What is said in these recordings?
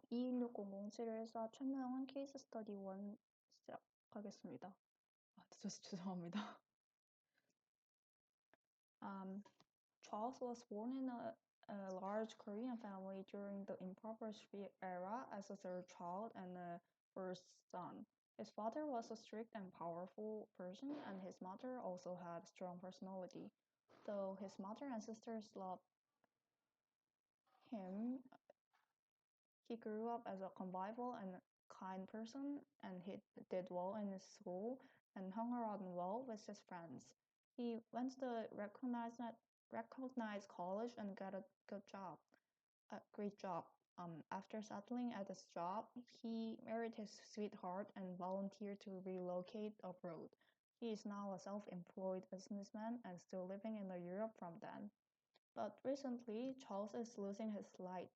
260074에서 천명한 케이스 스터디 1 시작하겠습니다. 죄송합니다. Charles was born in a large Korean family during the impoverished era as a third child and a first son. His father was a strict and powerful person, and his mother also had a strong personality. Though his mother and sisters loved him, he grew up as a convivial and kind person, and he did well in his school and hung around well with his friends. He went to the recognized college and got a great job. After settling at this job, he married his sweetheart and volunteered to relocate abroad. He is now a self-employed businessman and still living in Europe from then. But recently, Charles is losing his light.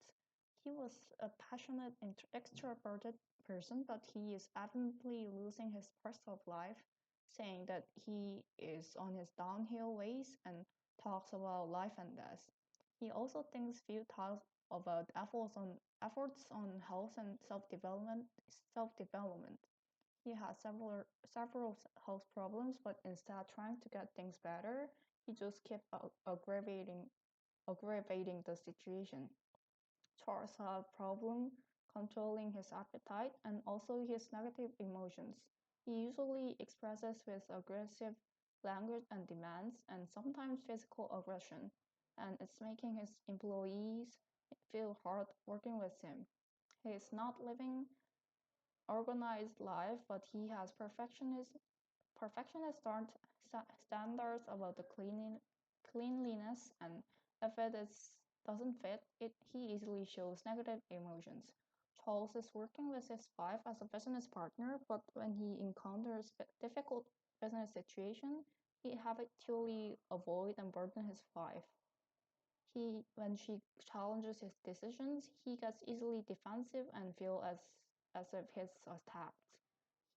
He was a passionate, extroverted person, but he is evidently losing his personal life, saying that he is on his downhill ways and talks about life and death. He also thinks few times about efforts on health and self-development. He has several health problems, but instead trying to get things better, he just keeps aggravating the situation. Charles had problem controlling his appetite and also his negative emotions. He usually expresses with aggressive language and demands and sometimes physical aggression, and it's making his employees feel hard working with him. He is not living organized life, but he has perfectionist standards about the cleanliness, and if doesn't fit, he easily shows negative emotions. Charles is working with his wife as a business partner, but when he encounters difficult business situation, he habitually avoid and burden his wife. When she challenges his decisions, he gets easily defensive and feel as if he's attacked.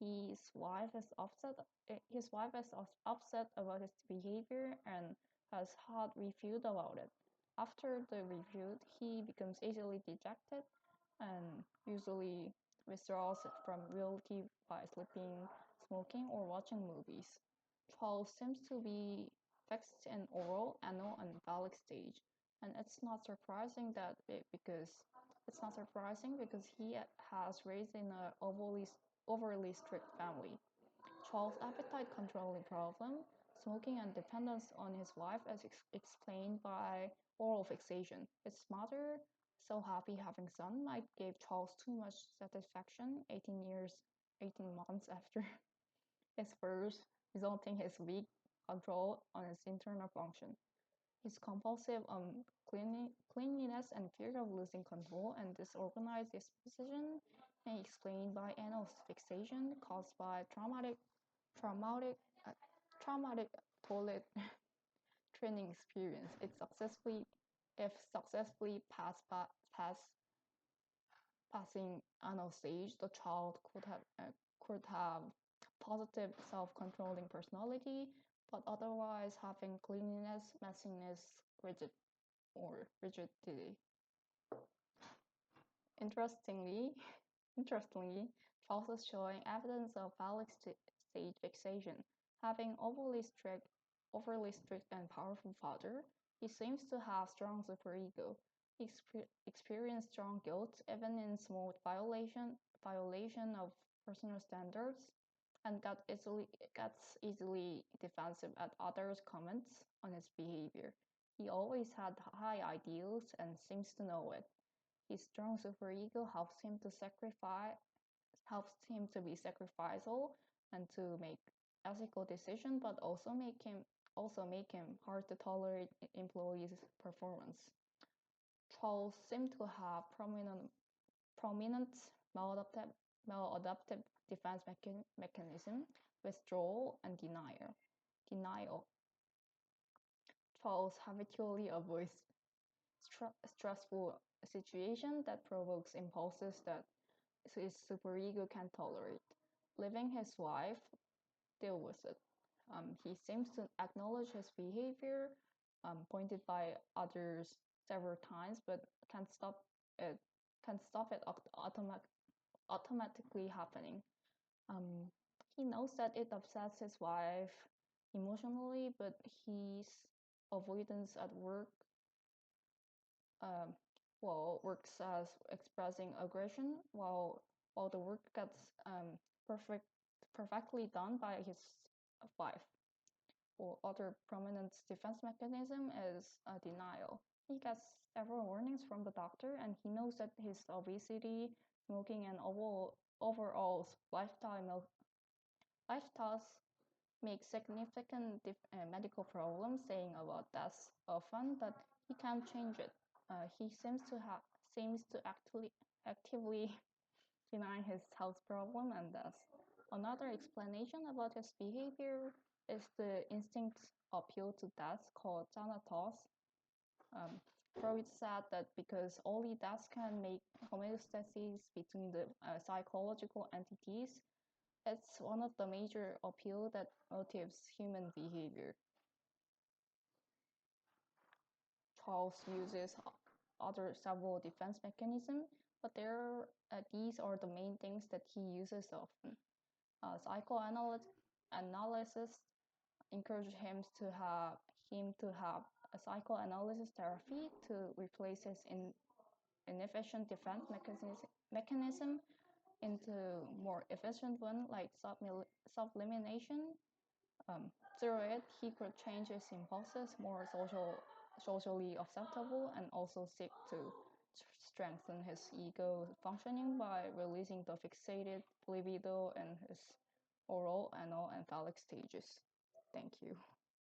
His wife is upset. His wife is upset about his behavior and has had refute about it. After the refute, he becomes easily dejected and usually withdraws from reality by sleeping, smoking, or watching movies. Charles seems to be fixed in oral, anal, and phallic stage, and it's not surprising because he has raised in a overly strict family. Charles' appetite controlling problem, smoking, and dependence on his wife is explained by oral fixation. His mother, so happy having son, might give Charles too much satisfaction 18 months after his birth, resulting his weak control on his internal function. His compulsive cleanliness and fear of losing control and disorganized disposition may explained by anal fixation caused by traumatic, uh, traumatic toilet training experience. If successfully passing anal stage, the child could have positive self-controlling personality, but otherwise having cleanliness, messiness, rigidity. Interestingly, Charles is showing evidence of phallic stage fixation. Having overly strict and powerful father, he seems to have strong superego. He experiences strong guilt even in small violation of personal standards, and gets easily defensive at others' comments on his behavior. He always had high ideals and seems to know it. His strong superego helps him to be sacrificial and to make ethical decisions, but also make him hard to tolerate employees' performance. Charles seemed to have prominent maladaptive defense mechanism, withdrawal and denial. Charles habitually avoids stressful situations that provokes impulses that his superego can tolerate. Leaving his wife deal with it. He seems to acknowledge his behavior, pointed by others several times, but can't stop it can stop it automatically happening. He knows that it upsets his wife emotionally, but his avoidance at work works as expressing aggression, while the work gets perfectly done by his wife. Or other prominent defense mechanism is denial. He gets several warnings from the doctor, and he knows that his obesity, smoking, and overall lifestyles make significant medical problems, saying about death often, but he can't change it. He seems to actively deny his health problem and death. Another explanation about his behavior is the instinct appeal to death called thanatos. Freud said that because only death can make homeostasis between the psychological entities, it's one of the major appeal that motives human behavior. Charles uses other several defense mechanisms, but these are the main things that he uses often. Psychoanalysis encouraged him to have a psychoanalysis therapy to replace his inefficient defense mechanism into more efficient one like sublimination. Through it, he could change his impulses more socially acceptable and also seek to strengthen his ego functioning by releasing the fixated libido in his oral, anal, and phallic stages. Thank you.